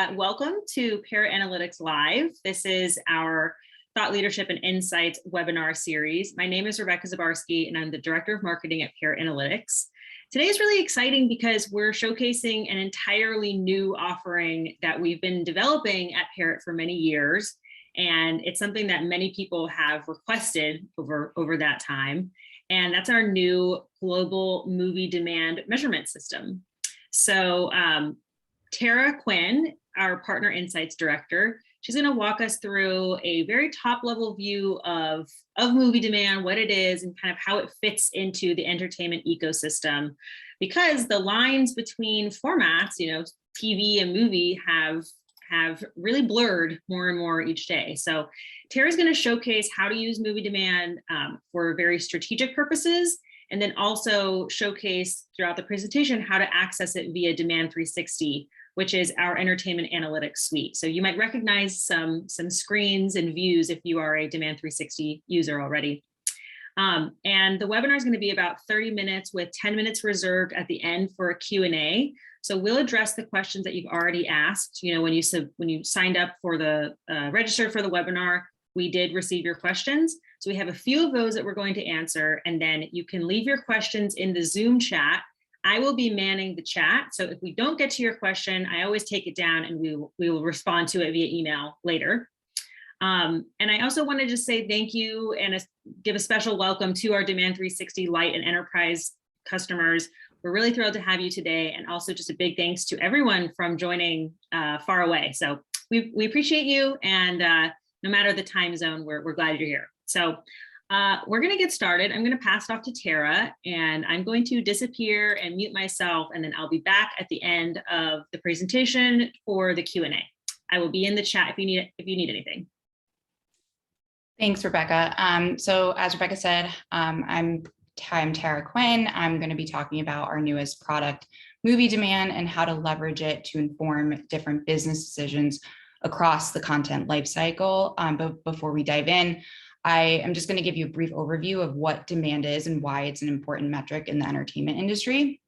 Welcome to Parrot Analytics Live. This is our Thought Leadership and Insights webinar series. My name is Rebecca Zabarski, and I'm the Director of Marketing at Parrot Analytics. Today is really exciting because we're showcasing an entirely new offering that we've been developing at Parrot for many years. And it's something that many people have requested over that time. And that's our new global movie demand measurement system. So Tara Quinn, our Partner Insights Director, she's going to walk us through a very top level view of movie demand, what it is, and kind of how it fits into the entertainment ecosystem. Because the lines between formats, TV and movie have really blurred more and more each day. So Tara's going to showcase how to use movie demand for very strategic purposes, and then also showcase throughout the presentation how to access it via Demand 360, which is our entertainment analytics suite. So you might recognize some screens and views if you are a Demand 360 user already. And the webinar is going to be about 30 minutes with 10 minutes reserved at the end for a Q&A. So we'll address the questions that you've already asked. When you signed up for the registered for the webinar, we did receive your questions. So we have a few of those that we're going to answer, and then you can leave your questions in the Zoom chat. I will be manning the chat. So if we don't get to your question, I always take it down and we will respond to it via email later. And I also wanted to say thank you and give a special welcome to our Demand 360 Lite and Enterprise customers. We're really thrilled to have you today. And also just a big thanks to everyone from joining far away. So we appreciate you. And no matter the time zone, we're glad you're here. So we're going to get started. I'm going to pass it off to Tara, and I'm going to disappear and mute myself, and then I'll be back at the end of the presentation for the Q&A. I will be in the chat if you need anything. Thanks, Rebecca. So as Rebecca said, I'm Tara Quinn. I'm going to be talking about our newest product, movie demand, and how to leverage it to inform different business decisions across the content lifecycle. But before we dive in, I am just going to give you a brief overview of what demand is and why it's an important metric in the entertainment industry.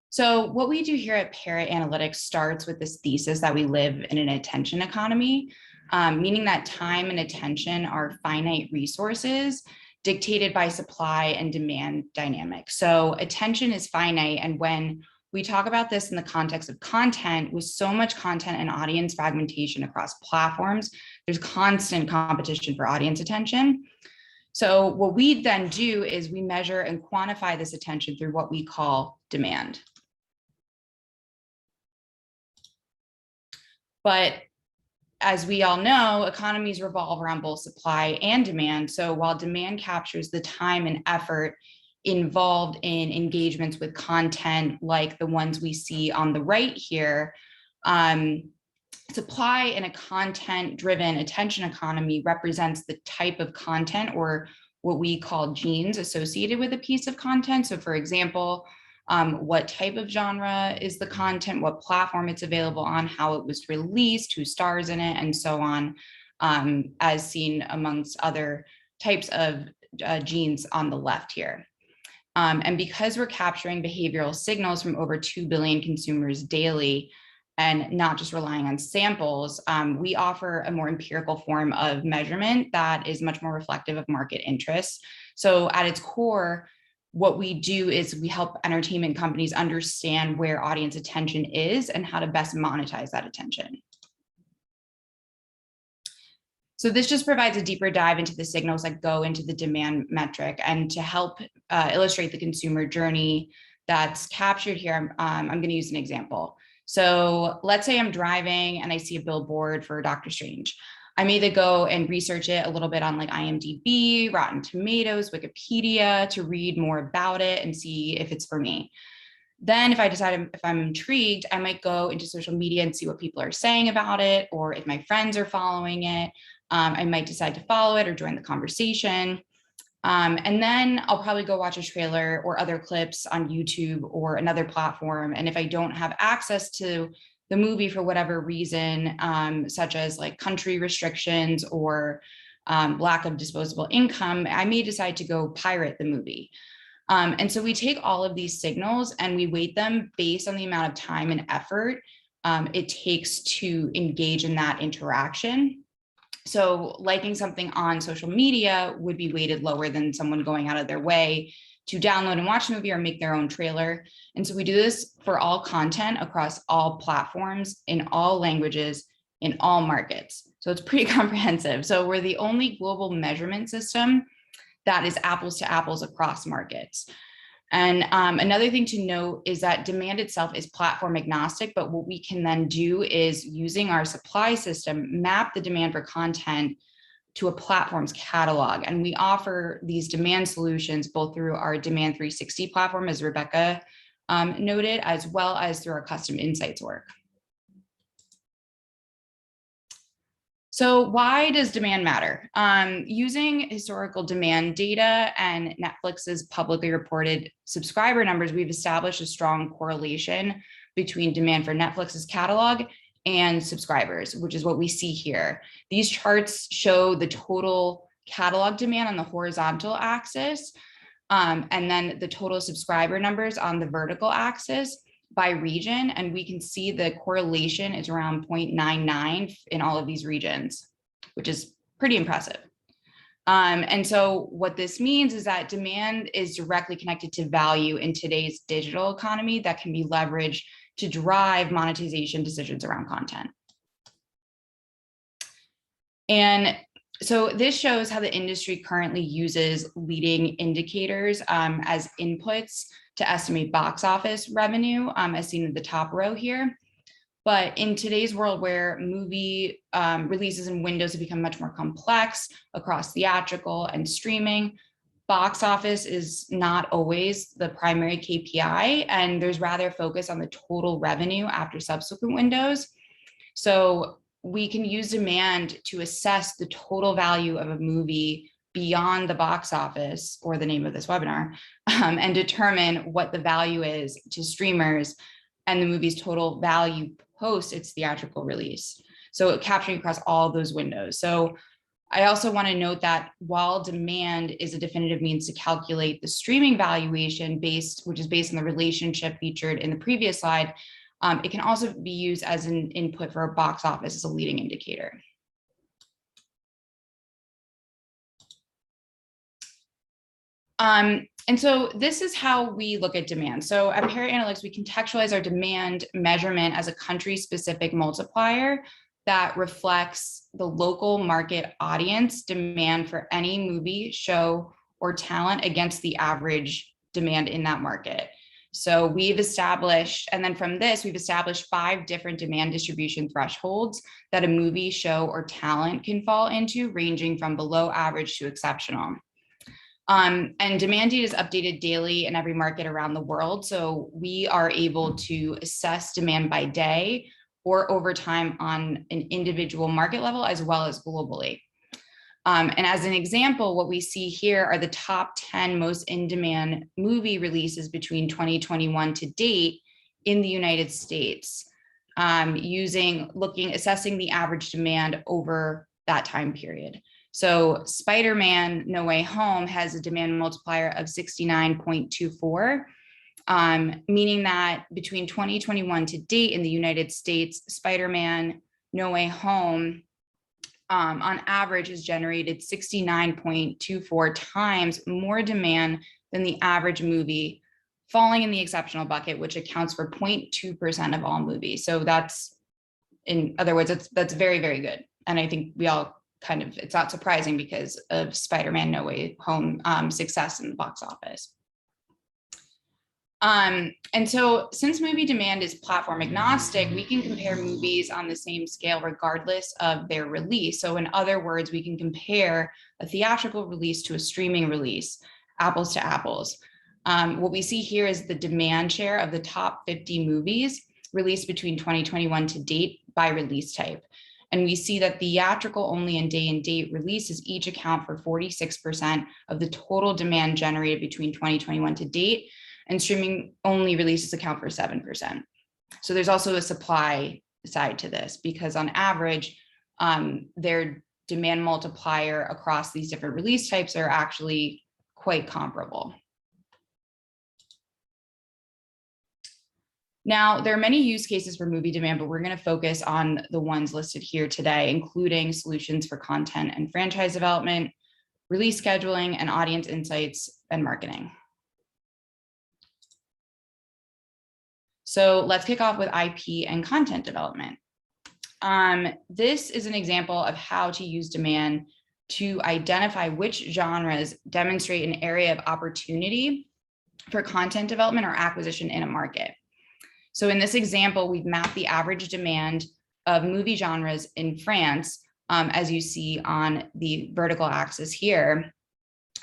So what we do here at Parrot Analytics starts with this thesis that we live in an attention economy, meaning that time and attention are finite resources dictated by supply and demand dynamics. So attention is finite, and when we talk about this in the context of content, with so much content and audience fragmentation across platforms, there's constant competition for audience attention. So what we then do is we measure and quantify this attention through what we call demand. But as we all know, economies revolve around both supply and demand. So while demand captures the time and effort involved in engagements with content like the ones we see on the right here, supply in a content-driven attention economy represents the type of content, or what we call genes, associated with a piece of content. So for example, what type of genre is the content, what platform it's available on, how it was released, who stars in it, and so on, as seen amongst other types of genes on the left here. And because we're capturing behavioral signals from over 2 billion consumers daily, and not just relying on samples, we offer a more empirical form of measurement that is much more reflective of market interests. So at its core, what we do is we help entertainment companies understand where audience attention is and how to best monetize that attention. So this just provides a deeper dive into the signals that go into the demand metric, and to help illustrate the consumer journey that's captured here, I'm going to use an example. So let's say I'm driving and I see a billboard for Doctor Strange. I may either go and research it a little bit on like IMDb, Rotten Tomatoes, Wikipedia to read more about it and see if it's for me. Then if I decide if I'm intrigued, I might go into social media and see what people are saying about it, or if my friends are following it, I might decide to follow it or join the conversation. And then I'll probably go watch a trailer or other clips on YouTube or another platform. And if I don't have access to the movie for whatever reason, such as like country restrictions or lack of disposable income, I may decide to go pirate the movie. And so we take all of these signals and we weight them based on the amount of time and effort it takes to engage in that interaction. So liking something on social media would be weighted lower than someone going out of their way to download and watch a movie or make their own trailer. And so we do this for all content across all platforms, in all languages, in all markets. So it's pretty comprehensive. So we're the only global measurement system that is apples to apples across markets. And another thing to note is that demand itself is platform agnostic, but what we can then do is, using our supply system, map the demand for content to a platform's catalog. And we offer these demand solutions both through our Demand 360 platform, as Rebecca noted, as well as through our custom insights work. So why does demand matter? Using historical demand data and Netflix's publicly reported subscriber numbers, we've established a strong correlation between demand for Netflix's catalog and subscribers, which is what we see here. These charts show the total catalog demand on the horizontal axis, and then the total subscriber numbers on the vertical axis by region. And we can see the correlation is around 0.99 in all of these regions, which is pretty impressive. And so what this means is that demand is directly connected to value in today's digital economy that can be leveraged to drive monetization decisions around content. And so this shows how the industry currently uses leading indicators as inputs to estimate box office revenue, as seen in the top row here. But in today's world, where movie releases and windows have become much more complex across theatrical and streaming, box office is not always the primary KPI, and there's rather focus on the total revenue after subsequent windows. So we can use demand to assess the total value of a movie beyond the box office, or the name of this webinar, and determine what the value is to streamers and the movie's total value post its theatrical release. So capturing across all of those windows. So I also want to note that while demand is a definitive means to calculate the streaming valuation which is based on the relationship featured in the previous slide, it can also be used as an input for a box office as a leading indicator. And so this is how we look at demand. So at Parrot Analytics, we contextualize our demand measurement as a country-specific multiplier that reflects the local market audience demand for any movie, show, or talent against the average demand in that market. So we've established, and then from this, we've established 5 different demand distribution thresholds that a movie, show, or talent can fall into, ranging from below average to exceptional. And demand data is updated daily in every market around the world. So we are able to assess demand by day or over time on an individual market level, as well as globally. And as an example, what we see here are the top 10 most in-demand movie releases between 2021 to date in the United States, assessing the average demand over that time period. So Spider-Man No Way Home has a demand multiplier of 69.24, meaning that between 2021 to date in the United States, Spider-Man No Way Home on average has generated 69.24 times more demand than the average movie, falling in the exceptional bucket, which accounts for 0.2% of all movies. So that's, in other words, that's very, very good. And I think we all it's not surprising because of Spider-Man No Way Home success in the box office. And so since movie demand is platform agnostic, we can compare movies on the same scale regardless of their release. So in other words, we can compare a theatrical release to a streaming release, apples to apples. What we see here is the demand share of the top 50 movies released between 2021 to date by release type. And we see that theatrical only and day-and-date releases each account for 46% of the total demand generated between 2021 to date, and streaming only releases account for 7%. So there's also a supply side to this, because on average, their demand multiplier across these different release types are actually quite comparable. Now, there are many use cases for movie demand, but we're going to focus on the ones listed here today, including solutions for content and franchise development, release scheduling, and audience insights and marketing. So let's kick off with IP and content development. This is an example of how to use demand to identify which genres demonstrate an area of opportunity for content development or acquisition in a market. So in this example, we've mapped the average demand of movie genres in France, as you see on the vertical axis here,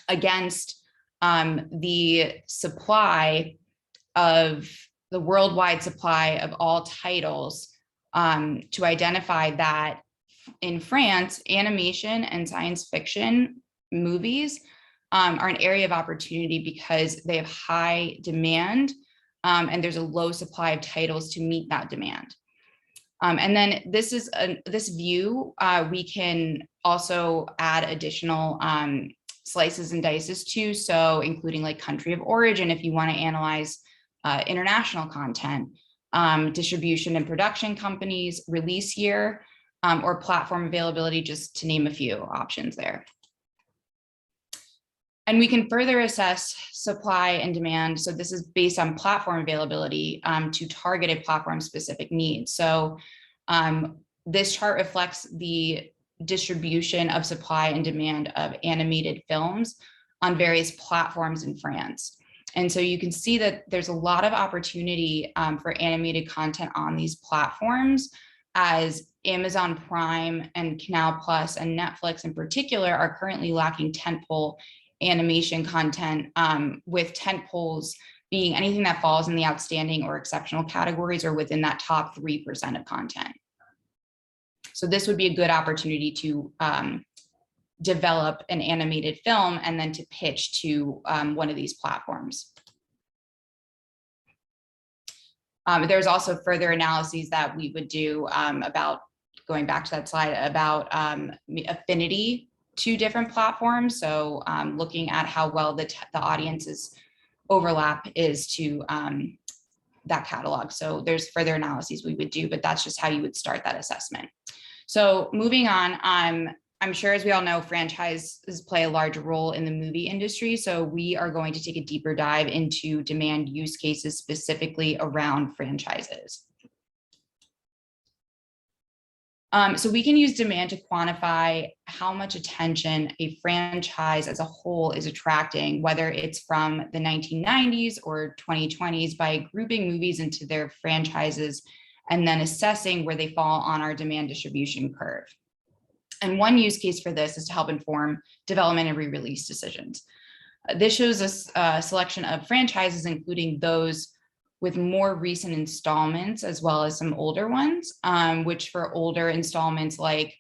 against the worldwide supply of all titles, to identify that in France, animation and science fiction movies are an area of opportunity because they have high demand, and there's a low supply of titles to meet that demand. And then this view, we can also add additional slices and dices to, so including like country of origin if you want to analyze international content, distribution and production companies, release year, or platform availability, just to name a few options there. And we can further assess supply and demand. So this is based on platform availability to targeted platform specific needs. So this chart reflects the distribution of supply and demand of animated films on various platforms in France. And so you can see that there's a lot of opportunity for animated content on these platforms, as Amazon Prime and Canal Plus and Netflix in particular are currently lacking tentpole animation content, with tentpoles being anything that falls in the outstanding or exceptional categories or within that top 3% of content. So this would be a good opportunity to develop an animated film and then to pitch to one of these platforms. There's also further analyses that we would do about, going back to that slide, about affinity to different platforms. So looking at how well the audience's overlap is to that catalog. So there's further analyses we would do, but that's just how you would start that assessment. So moving on, I'm sure, as we all know, franchises play a large role in the movie industry. So we are going to take a deeper dive into demand use cases specifically around franchises. So we can use demand to quantify how much attention a franchise as a whole is attracting, whether it's from the 1990s or 2020s, by grouping movies into their franchises and then assessing where they fall on our demand distribution curve. And one use case for this is to help inform development and re-release decisions. This shows us a selection of franchises, including those with more recent installments, as well as some older ones, which for older installments like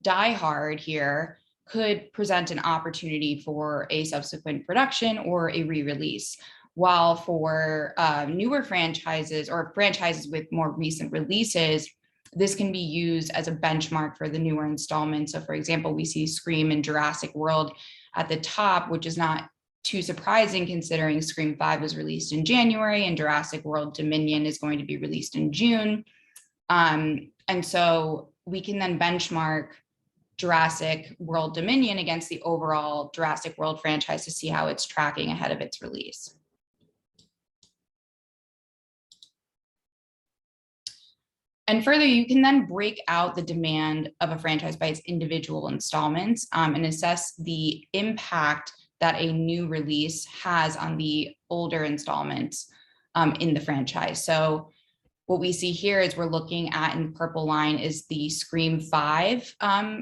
Die Hard here could present an opportunity for a subsequent production or a re-release. While for newer franchises or franchises with more recent releases, this can be used as a benchmark for the newer installments. So for example, we see Scream and Jurassic World at the top, which is not too surprising considering Scream 5 was released in January and Jurassic World Dominion is going to be released in June. And so we can then benchmark Jurassic World Dominion against the overall Jurassic World franchise to see how it's tracking ahead of its release. And further, you can then break out the demand of a franchise by its individual installments and assess the impact that a new release has on the older installments in the franchise. So what we see here is we're looking at, in the purple line, is the Scream 5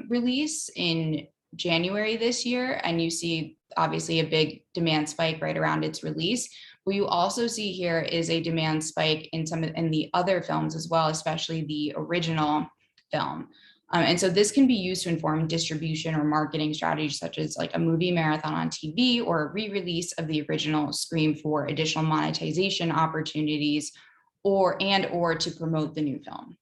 release in January this year. And you see obviously a big demand spike right around its release. What you also see here is a demand spike in the other films as well, especially the original film. And so this can be used to inform distribution or marketing strategies, such as like a movie marathon on TV or a re-release of the original Scream for additional monetization opportunities or to promote the new film.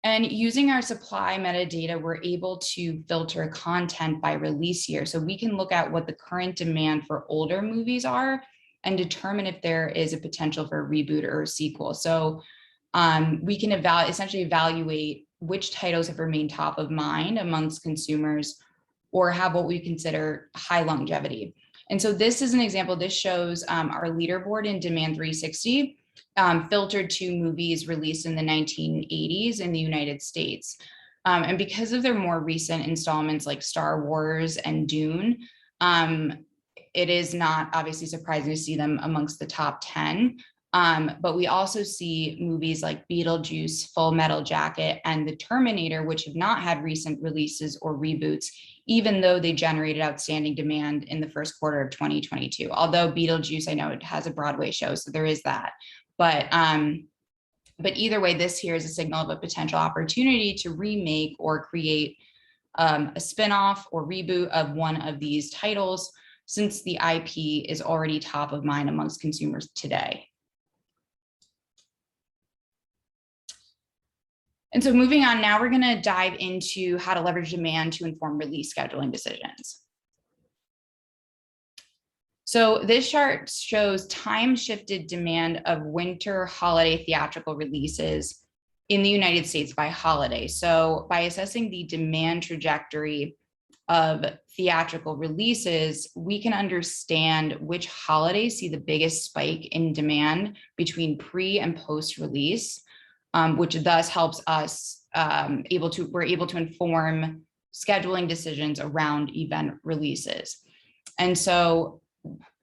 And using our supply metadata, we're able to filter content by release year. So we can look at what the current demand for older movies are and determine if there is a potential for a reboot or a sequel. So we can essentially evaluate which titles have remained top of mind amongst consumers or have what we consider high longevity. And so this is an example. This shows our leaderboard in Demand 360, filtered to movies released in the 1980s in the United States. And because of their more recent installments like Star Wars and Dune, it is not obviously surprising to see them amongst the top 10. But we also see movies like Beetlejuice, Full Metal Jacket, and The Terminator, which have not had recent releases or reboots, even though they generated outstanding demand in the first quarter of 2022. Although Beetlejuice, I know it has a Broadway show, so there is that. But either way, this here is a signal of a potential opportunity to remake or create a spinoff or reboot of one of these titles, since the IP is already top of mind amongst consumers today. And so moving on, now we're going to dive into how to leverage demand to inform release scheduling decisions. So this chart shows time-shifted demand of winter holiday theatrical releases in the United States by holiday. So by assessing the demand trajectory of theatrical releases, we can understand which holidays see the biggest spike in demand between pre and post-release, which thus helps us we're able to inform scheduling decisions around event releases. And so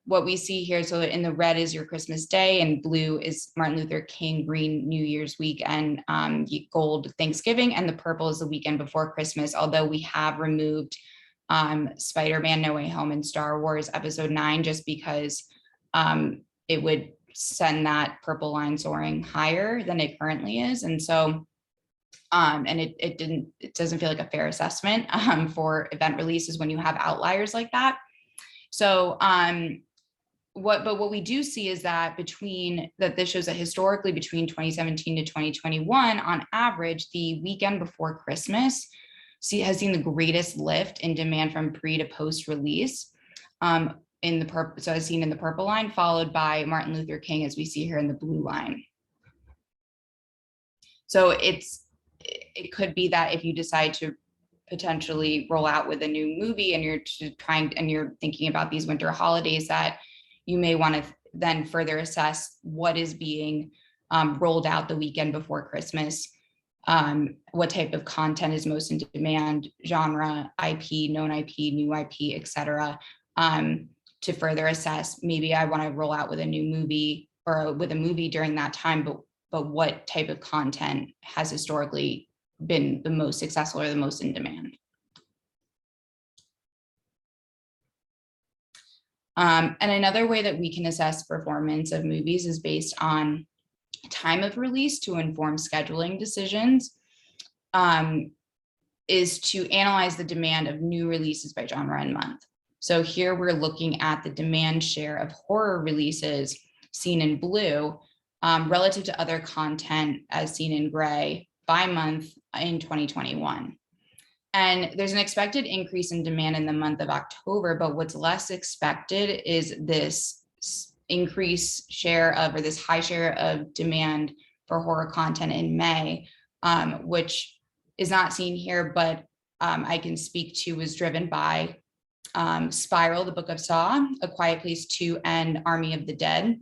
what we see here, so in the red is your Christmas Day, and blue is Martin Luther King, green New Year's weekend, gold Thanksgiving, and the purple is the weekend before Christmas, although we have removed Spider-Man No Way Home and Star Wars Episode 9 just because it would send that purple line soaring higher than it currently is. And so, and it doesn't feel like a fair assessment for event releases when you have outliers like that. So what we do see is that this shows that historically between 2017 to 2021, on average, the weekend before Christmas has seen the greatest lift in demand from pre to post release. So as seen in the purple line, followed by Martin Luther King, as we see here in the blue line. So it could be that if you decide to potentially roll out with a new movie and you're thinking about these winter holidays, that you may want to then further assess what is being rolled out the weekend before Christmas, what type of content is most in demand, genre, IP, known IP, new IP, et cetera, to further assess, maybe I want to roll out with a new movie or with a movie during that time, but what type of content has historically been the most successful or the most in demand. And another way that we can assess performance of movies is based on time of release to inform scheduling decisions, is to analyze the demand of new releases by genre and month. So here we're looking at the demand share of horror releases seen in blue relative to other content as seen in gray by month in 2021. And there's an expected increase in demand in the month of October, but what's less expected is this increased share of, or this high share of demand for horror content in May, which is not seen here, but I can speak to was driven by Spiral, the Book of Saw, A Quiet Place 2, and Army of the Dead.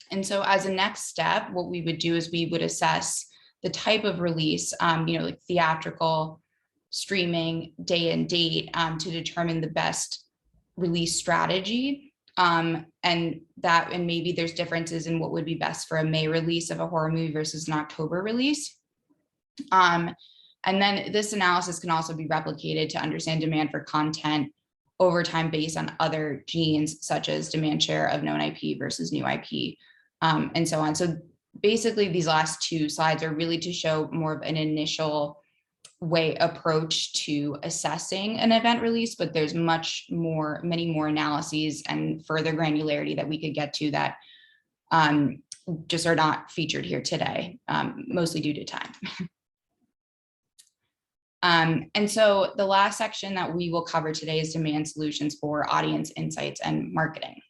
And so as a next step, what we would do is we would assess the type of release, like theatrical, streaming, day and date, to determine the best release strategy. And maybe there's differences in what would be best for a May release of a horror movie versus an October release. And then this analysis can also be replicated to understand demand for content over time based on other genes, such as demand share of known IP versus new IP, and so on. So basically, these last two slides are really to show more of an initial approach to assessing an event release, but there's many more analyses and further granularity that we could get to that just are not featured here today, mostly due to time. And so the last section that we will cover today is demand solutions for audience insights and marketing.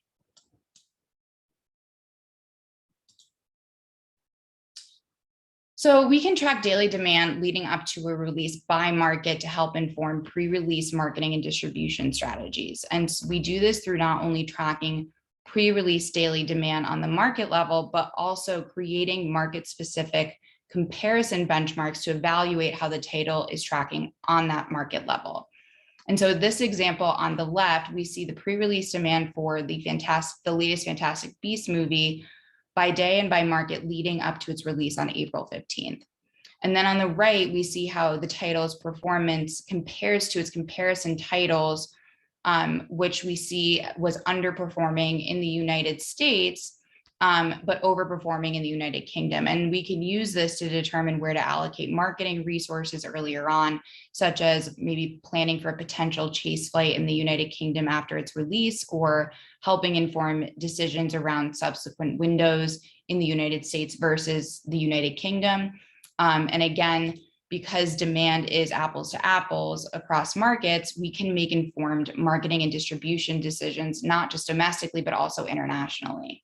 So we can track daily demand leading up to a release by market to help inform pre-release marketing and distribution strategies. And we do this through not only tracking pre-release daily demand on the market level, but also creating market-specific comparison benchmarks to evaluate how the title is tracking on that market level. And so this example on the left, we see the pre-release demand for the latest Fantastic Beasts movie by day and by market leading up to its release on April 15th. And then on the right, we see how the title's performance compares to its comparison titles, which we see was underperforming in the United States, but overperforming in the United Kingdom. And we can use this to determine where to allocate marketing resources earlier on, such as maybe planning for a potential chase flight in the United Kingdom after its release, or helping inform decisions around subsequent windows in the United States versus the United Kingdom. And again, because demand is apples to apples across markets, we can make informed marketing and distribution decisions, not just domestically, but also internationally.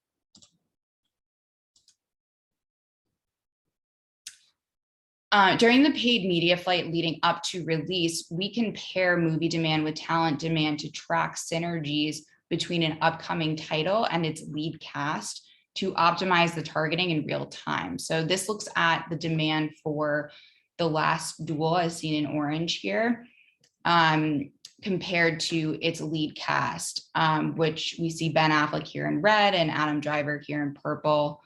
During the paid media flight leading up to release, we can pair movie demand with talent demand to track synergies between an upcoming title and its lead cast to optimize the targeting in real time. So this looks at the demand for The Last Duel, as seen in orange here, compared to its lead cast, which we see Ben Affleck here in red and Adam Driver here in purple,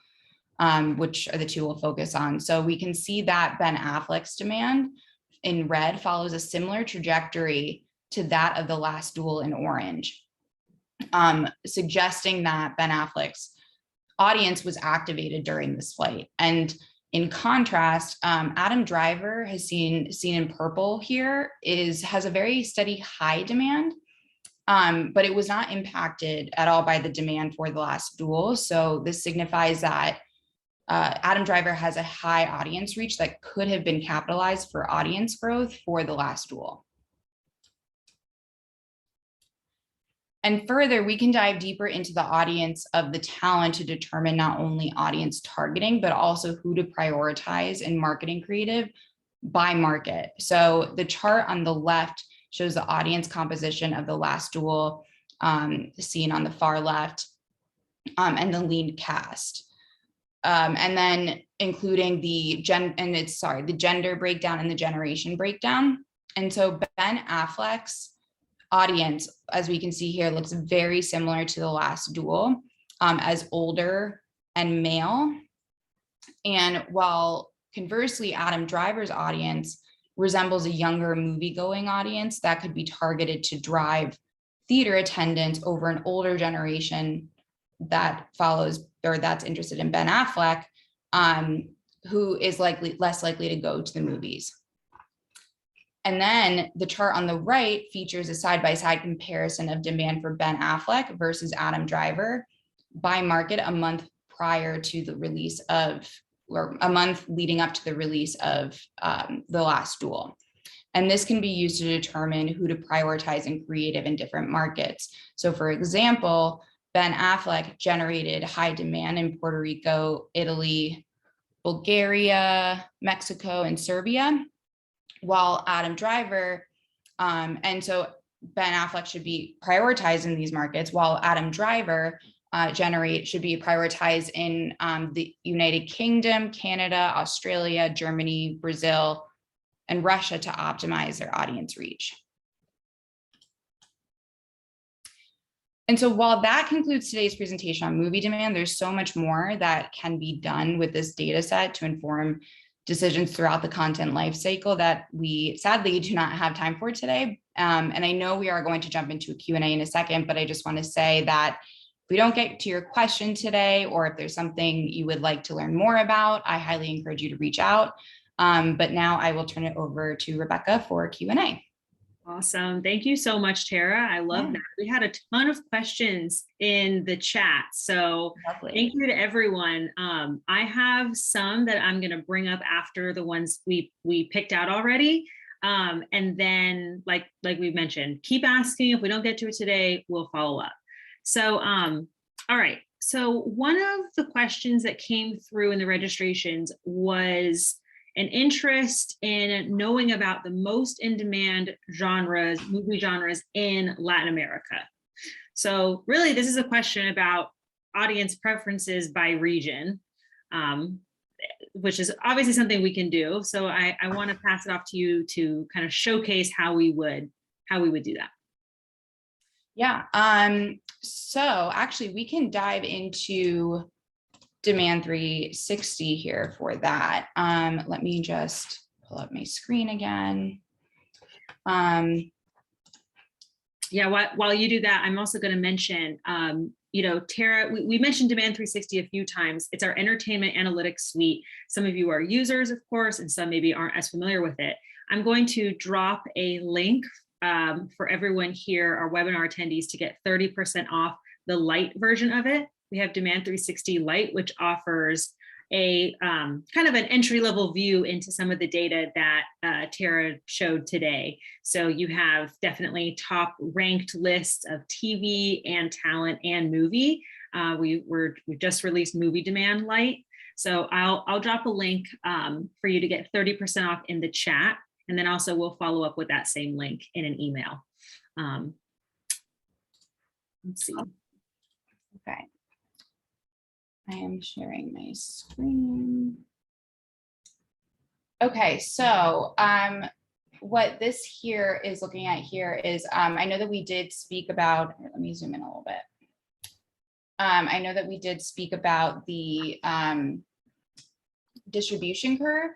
which are the two we'll focus on. So we can see that Ben Affleck's demand in red follows a similar trajectory to that of The Last Duel in orange, suggesting that Ben Affleck's audience was activated during this flight. And in contrast, Adam Driver has seen in purple here has a very steady high demand, but it was not impacted at all by the demand for The Last Duel. So this signifies that Adam Driver has a high audience reach that could have been capitalized for audience growth for The Last Duel. And further, we can dive deeper into the audience of the talent to determine not only audience targeting, but also who to prioritize in marketing creative by market. So the chart on the left shows the audience composition of The Last Duel, seen on the far left, and the lead cast. And then including the gender breakdown and the generation breakdown. And so Ben Affleck's audience, as we can see here, looks very similar to The Last Duel, as older and male. And while conversely, Adam Driver's audience resembles a younger movie-going audience that could be targeted to drive theater attendance over an older generation that follows or that's interested in Ben Affleck, who is less likely to go to the movies. And then the chart on the right features a side-by-side comparison of demand for Ben Affleck versus Adam Driver by market a month prior to the release of, or a month leading up to the release of The Last Duel. And this can be used to determine who to prioritize in creative in different markets. So for example, Ben Affleck generated high demand in Puerto Rico, Italy, Bulgaria, Mexico, and Serbia, while Adam Driver, and so Ben Affleck should be prioritized in these markets, while Adam Driver should be prioritized in the United Kingdom, Canada, Australia, Germany, Brazil, and Russia to optimize their audience reach. And so while that concludes today's presentation on movie demand, there's so much more that can be done with this data set to inform decisions throughout the content life cycle that we sadly do not have time for today. And I know we are going to jump into a Q&A in a second, but I just want to say that if we don't get to your question today, or if there's something you would like to learn more about, I highly encourage you to reach out. But now I will turn it over to Rebecca for Q&A. Awesome. Thank you so much, Tara. I love that. We had a ton of questions in the chat. So thank you to everyone. I have some that I'm going to bring up after the ones we picked out already. And then like we mentioned, keep asking. If we don't get to it today, we'll follow up. So, all right. So one of the questions that came through in the registrations was an interest in knowing about the most in-demand genres, movie genres in Latin America. So really, this is a question about audience preferences by region, which is obviously something we can do. So I want to pass it off to you to kind of showcase how we would do that. Yeah. So actually, we can dive into Demand 360 here for that. Let me just pull up my screen again. Yeah, while you do that, I'm also going to mention, Tara, we mentioned Demand 360 a few times. It's our entertainment analytics suite. Some of you are users, of course, and some maybe aren't as familiar with it. I'm going to drop a link for everyone here, our webinar attendees, to get 30% off the light version of it. We have Demand 360 Lite, which offers a kind of an entry-level view into some of the data that Tara showed today. So you have definitely top ranked lists of TV and talent and movie. We just released Movie Demand Lite. So I'll drop a link for you to get 30% off in the chat. And then also we'll follow up with that same link in an email. Let's see. Okay. I am sharing my screen. Okay, so what this here is looking at here is, I know that we did speak about, let me zoom in a little bit. I know that we did speak about the distribution curve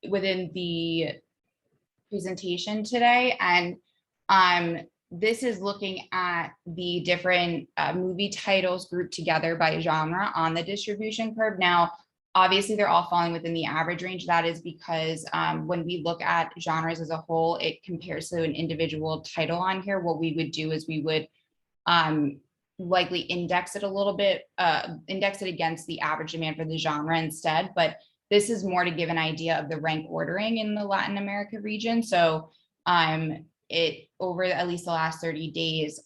within the presentation today. And this is looking at the different movie titles grouped together by genre on the distribution curve. Now, obviously, they're all falling within the average range. That is because when we look at genres as a whole, it compares to an individual title on here. What we would do is we would likely index it a little bit, index it against the average demand for the genre instead. But this is more to give an idea of the rank ordering in the Latin America region. So it over at least the last 30 days,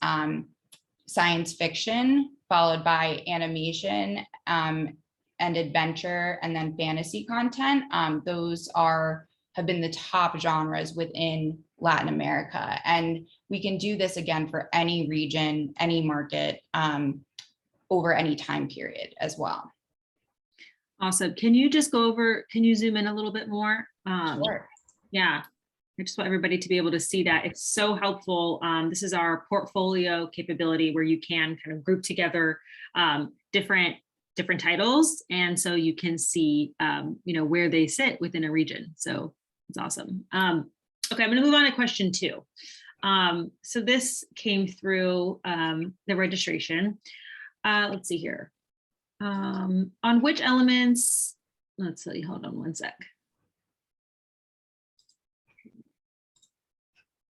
science fiction, followed by animation and adventure, and then fantasy content. Those have been the top genres within Latin America. And we can do this again for any region, any market, over any time period as well. Awesome. Can you just can you zoom in a little bit more? Sure. Yeah. I just want everybody to be able to see that. It's so helpful. This is our portfolio capability where you can kind of group together different titles. And so you can see, where they sit within a region. So it's awesome. Okay, I'm going to move on to question 2. So this came through the registration. Let's see here. On which elements, let's see, hold on one sec.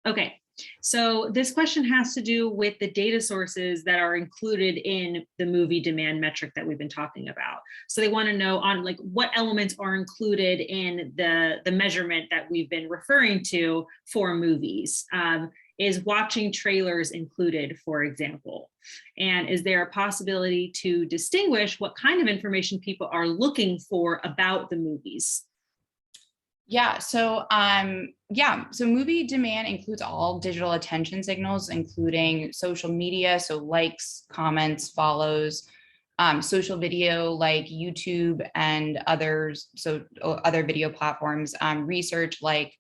Okay, so this question has to do with the data sources that are included in the movie demand metric that we've been talking about. So they want to know on like what elements are included in the measurement that we've been referring to for movies. Is watching trailers included, for example? And is there a possibility to distinguish what kind of information people are looking for about the movies? Yeah, so so movie demand includes all digital attention signals, including social media, so likes, comments, follows, social video like YouTube and others, so other video platforms, research like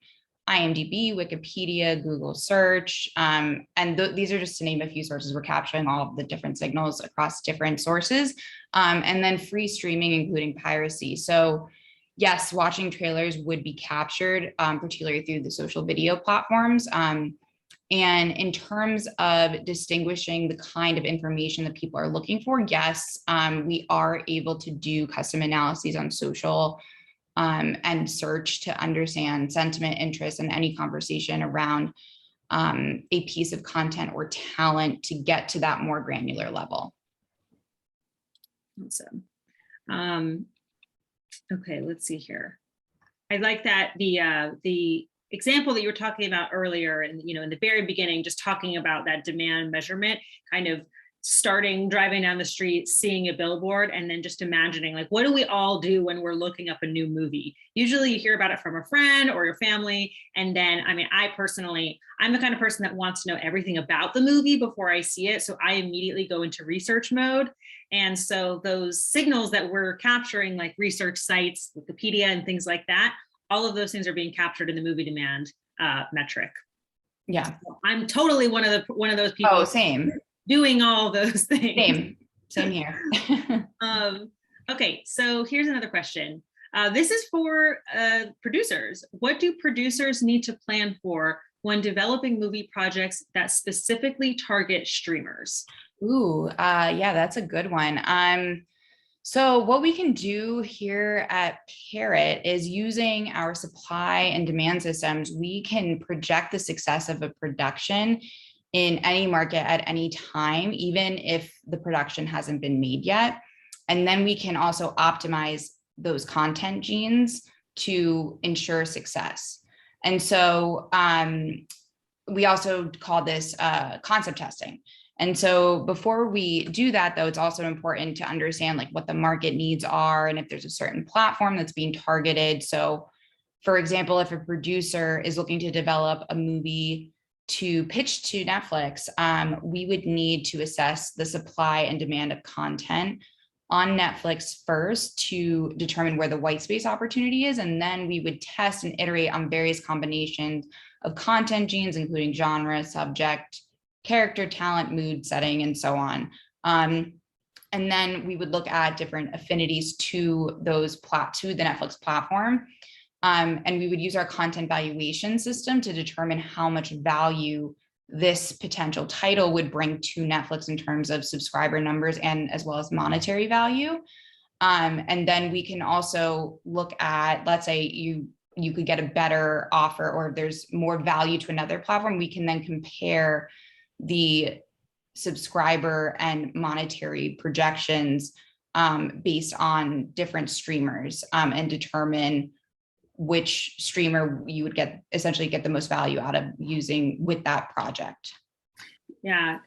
IMDb, Wikipedia, Google search, and these are just to name a few sources. We're capturing all of the different signals across different sources, and then free streaming, including piracy. So yes, watching trailers would be captured, particularly through the social video platforms. And in terms of distinguishing the kind of information that people are looking for, yes, we are able to do custom analyses on social and search to understand sentiment, interest, and any conversation around a piece of content or talent to get to that more granular level. Awesome. Okay, let's see here. I like that the example that you were talking about earlier, and in the very beginning, just talking about that demand measurement, kind of starting driving down the street, seeing a billboard, and then just imagining, like, what do we all do when we're looking up a new movie? Usually you hear about it from a friend or your family. And then, I mean, I'm the kind of person that wants to know everything about the movie before I see it. So I immediately go into research mode. And so those signals that we're capturing, like research sites, Wikipedia and things like that, all of those things are being captured in the movie demand metric. Yeah. So I'm totally one of those people. Oh, same. Doing all those things. Same here. Okay, so here's another question. This is for producers. What do producers need to plan for when developing movie projects that specifically target streamers? Ooh, yeah, that's a good one. So what we can do here at Parrot is, using our supply and demand systems, we can project the success of a production in any market at any time, even if the production hasn't been made yet. And then we can also optimize those content genes to ensure success. And so we also call this concept testing. And so before we do that, though, it's also important to understand like what the market needs are and if there's a certain platform that's being targeted. So for example, if a producer is looking to develop a movie to pitch to Netflix, we would need to assess the supply and demand of content on Netflix first to determine where the white space opportunity is. And then we would test and iterate on various combinations of content genes, including genre, subject, character, talent, mood, setting, and so on. And then we would look at different affinities to the Netflix platform. And we would use our content valuation system to determine how much value this potential title would bring to Netflix in terms of subscriber numbers and as well as monetary value. And then we can also look at, let's say you could get a better offer, or if there's more value to another platform, we can then compare the subscriber and monetary projections based on different streamers and determine which streamer you would essentially get the most value out of using with that project. Yeah,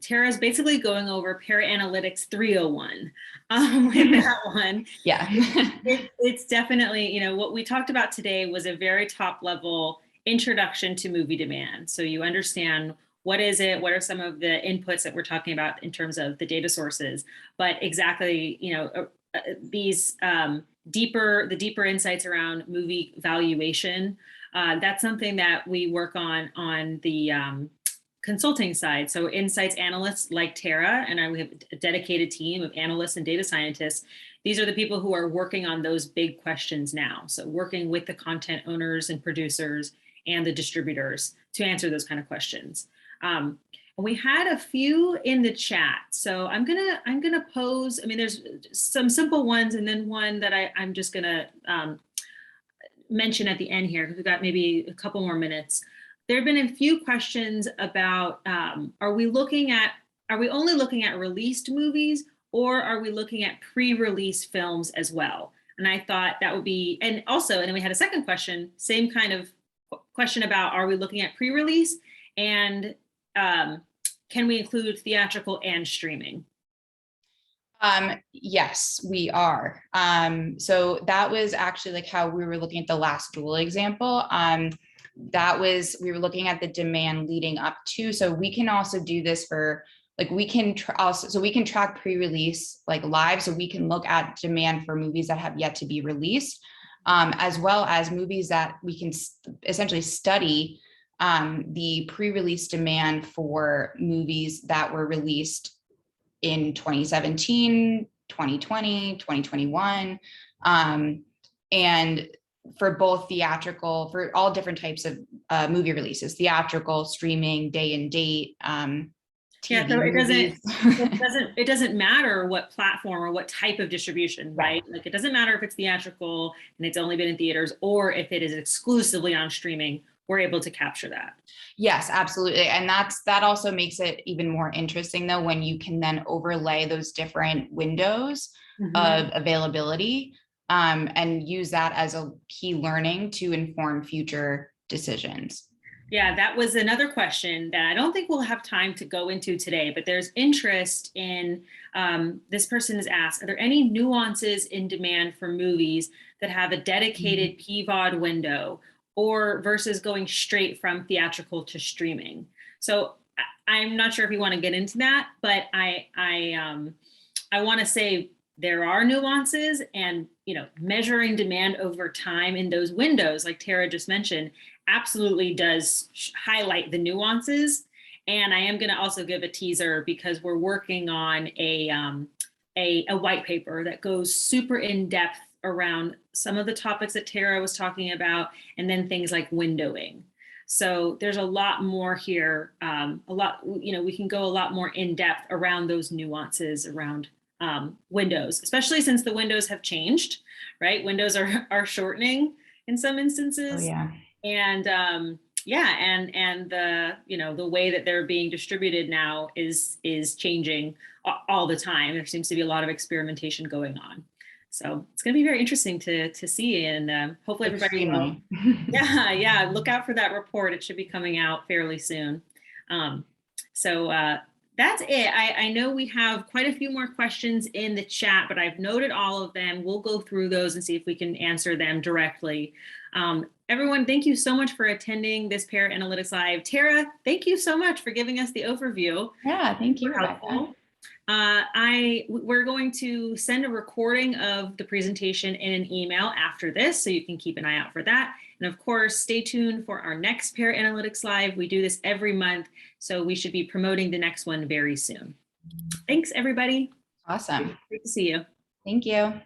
Tara's basically going over Parrot Analytics 301 with that one. Yeah. It's definitely, what we talked about today was a very top level introduction to movie demand. So you understand what is it, what are some of the inputs that we're talking about in terms of the data sources, but exactly, these the deeper insights around movie valuation. That's something that we work on the consulting side. So insights analysts like Tara and we have a dedicated team of analysts and data scientists. These are the people who are working on those big questions now. So working with the content owners and producers and the distributors to answer those kind of questions. We had a few in the chat, so I'm gonna pose. I mean, there's some simple ones, and then one that I'm just gonna mention at the end here because we've got maybe a couple more minutes. There have been a few questions about: are we only looking at released movies, or are we looking at pre-release films as well? And I thought that would be, and then we had a second question, same kind of question about: are we looking at pre-release, and can we include theatrical and streaming? Yes, we are. So that was actually like how we were looking at the last dual example. We were looking at the demand leading up to. So we can also do this for we can track pre-release like live. So we can look at demand for movies that have yet to be released, as well as movies that we can essentially study the pre-release demand for movies that were released in 2017, 2020, 2021. And for both theatrical, for all different types of movie releases, theatrical, streaming, day and date, TV so movies. it doesn't matter what platform or what type of distribution, right? Like it doesn't matter if it's theatrical and it's only been in theaters, or if it is exclusively on streaming. We're able to capture that. Yes, absolutely. And that also makes it even more interesting though, when you can then overlay those different windows of availability and use that as a key learning to inform future decisions? Yeah, that was another question that I don't think we'll have time to go into today, but there's interest in, this person has asked, are there any nuances in demand for movies that have a dedicated PVOD window or versus going straight from theatrical to streaming? So I'm not sure if you want to get into that, but I want to say there are nuances, and measuring demand over time in those windows, like Tara just mentioned, absolutely does highlight the nuances. And I am going to also give a teaser because we're working on a white paper that goes super in depth around some of the topics that Tara was talking about, and then things like windowing. So there's a lot more here. We can go a lot more in depth around those nuances around windows, especially since the windows have changed, right? Windows are shortening in some instances. Oh, yeah. And and the way that they're being distributed now is changing all the time. There seems to be a lot of experimentation going on. So it's going to be very interesting to see, and hopefully everybody will. Yeah, look out for that report. It should be coming out fairly soon. That's it. I know we have quite a few more questions in the chat, but I've noted all of them. We'll go through those and see if we can answer them directly. Everyone, thank you so much for attending this Parrot Analytics Live. Tara, thank you so much for giving us the overview. Yeah, thank you, Rebecca. We're going to send a recording of the presentation in an email after this, so you can keep an eye out for that. And of course, stay tuned for our next Parrot Analytics Live. We do this every month, so we should be promoting the next one very soon. Thanks, everybody. Awesome. Great to see you. Thank you.